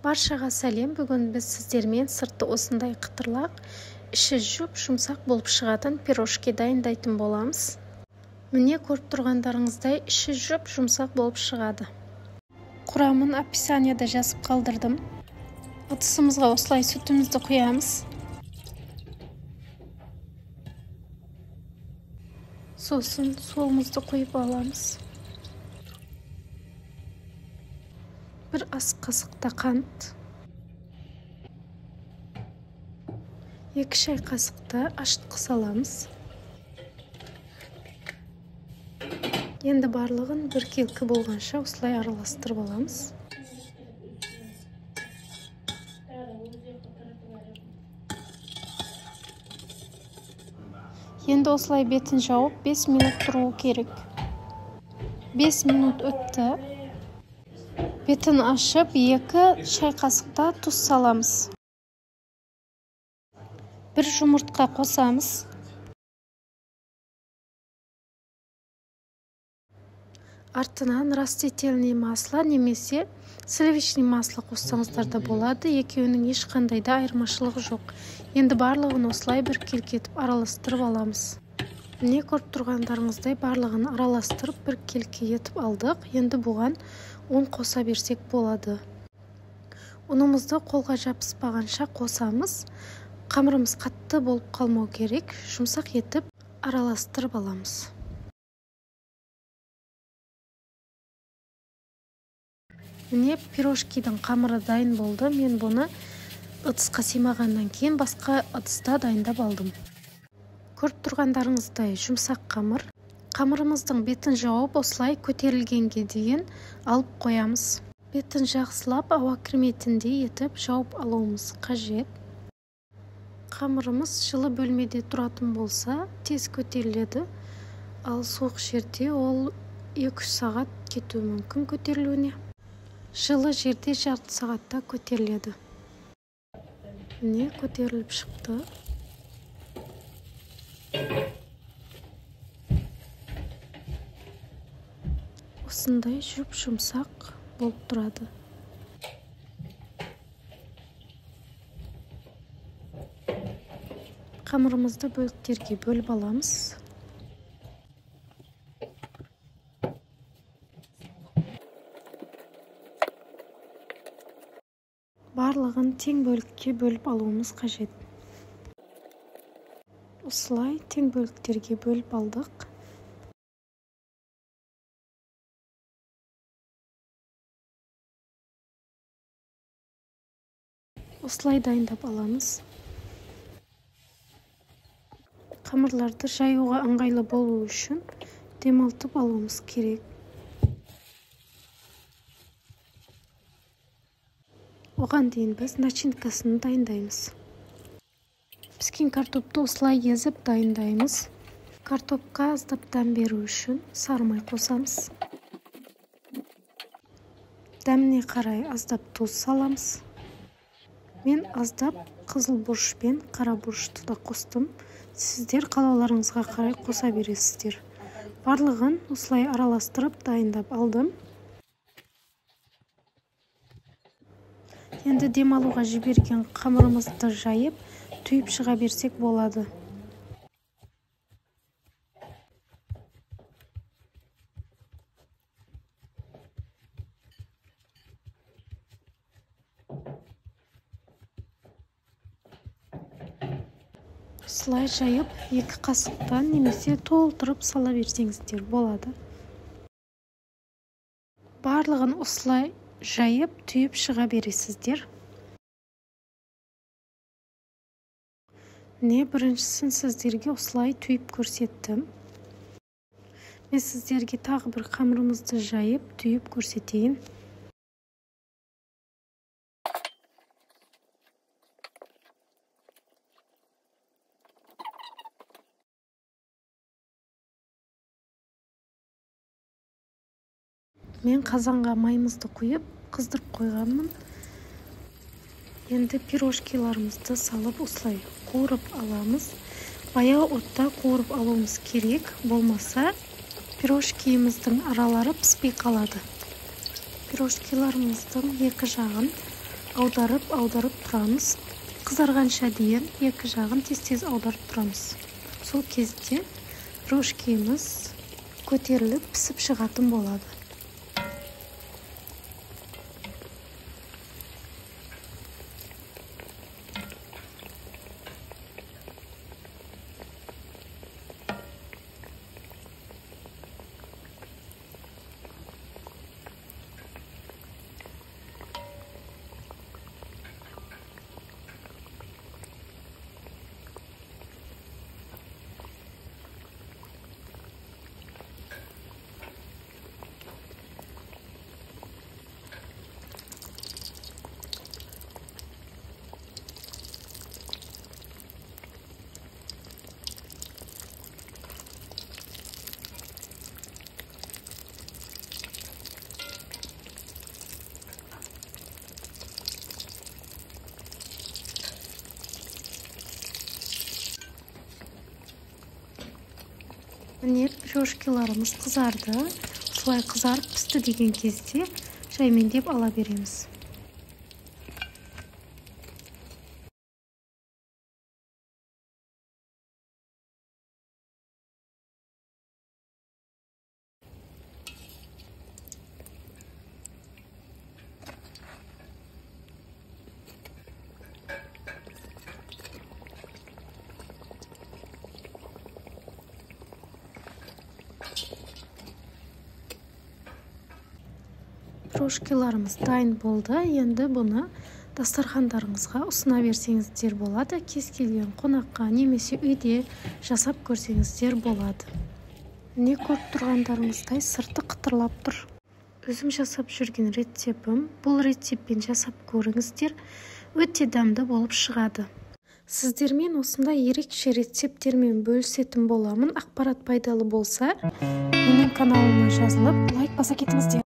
Баршаға сәлем. Бүгін біз сіздермен сырты осындай қытырлақ, іші жұмсақ болып шығатын пирожки дайындайтын боламыз. Міне көріп тұрғандарыңыздай іші жұмсақ болып шығады. Құрамын описанияда жазып қалдырдым. Ыдысымызға осылай сүтімізді құямыз. Сосын суымызды құйып аламыз. Bir ас қасықта қант, 2 шай қасықта ашытқы саламыз. Енді барлығын бір келкі болғанша осылай араластырып аламыз. Енді осылай бетін жауып 5 минут тұру керек. 5 минут өтті. Бетін ашып 2 шай қасықта тұз саламыз. 1 жұмыртқа қосамыз. Артынан растительное масло немесе сливочный масло қоссаңыздар да болады. Екеуінің ешқандай да айырмашылығы жоқ. Енді барлығын осылай бір келкетіп араластырып аламыз. Не көріп тұрғандарыңыздай барлығын араластырып бір келке етіп алдық. Енді бұған ұн қоса берсек болады. Ұнымызды қолға жабыспағанша қосамыз. Қамырымыз қатты болып қалмау керек. Жұмсақ етіп араластырып аламыз. Міне пирожкидің қамыры дайын болды. Мен бұны ыдысқа сыймағаннан кейін басқа ыдыста дайындап алдым. Көріп тұрғандарыңыздай жұмсақ қамыр. Қамырымыздың бетін жауып осылай көтерілгенге дейін алып қоямыз. Бетін жақсылап ауа кірмейтіндей етіп жауып алуымыз қажет. Қамырымыз жылы бөлмеде тұратын болса тез көтеріледі. Ал суық жерде ол 2-3 сағат кетуі мүмкін көтерілуіне. Жылы жерде жарты сағатта көтеріледі. Міне көтеріліп шықты. Осындай жұмсақ болып тұрады. Қамырымызды бөліктерге бөліп аламыз. Барлығын тең бөлікке бөліп алуымыз қажет. Осылай тең бөліктерге бөліп алдық. Осылай дайындап аламыз. Қамырларды жаюға ыңғайлы болу үшін демалтып алуымыз керек. Оған дейін біз начинкасын дайындаймыз. Піскен картопты осылай езіп дайындаймыз. Картопқа аздап дәм беру үшін сары май қосамыз. Дәміне қарай аздап тұз саламыз. Мен аздап қызыл бұрыш пен қара бұрышты да қостым. Сіздер қалауларыңызға қарай қоса бересіздер. Барлығын осылай араластырып дайындап алдым. Енді демалуға жіберген қамырымызды жайып, түйіп шыға берсек болады. Осылай жайып, 2 қасықтан немесе толтырып сала берсеңіздер болады. Барлығын осылай жайып, түйіп шыға бересіздер. Не біріншісін сіздерге осылай түйіп көрсеттім. Мен сіздерге тағы бір қамырымызды жайып, түйіп көрсетейін. Мен қазанға майымызды құйып, қыздырып қойғанмын. Енді пирожкиларымызды салып осылай қуырып аламыз. Баяу отта қуырып алуымыз керек. Болмаса пирожкиіміздің аралары піспей қалады. Пирожкиларымыздың екі жағын аударып тұрамыз. Қызарғанша дейін екі жағын тез аударып тұрамыз. Сол кезде рожкеміз көтеріліп пісіп шығатын болады. Міне пирожкиларымыз қызарды. Осылай қызарып пісті деген кезде жаймендеп ала береміз. Пирожкиларымыз дайын болды. Енді бұны дастархандарыңызға ұсына берсеңіздер болады. Кез келген қонаққа немесе үйде жасап көрсеңіздер болады. Не көріп тұрғандарыңыздай сырты қытырлап тұр. Өзім жасап жүрген рецептім. Бұл рецептпен жасап көріңіздер. Өте дәмді болып шығады. Сіздермен осындай ерекше рецепттермен бөлісетін боламын. Ақпарат пайдалы болса, менің каналыма жазылып, лайк баса кетіңіздер.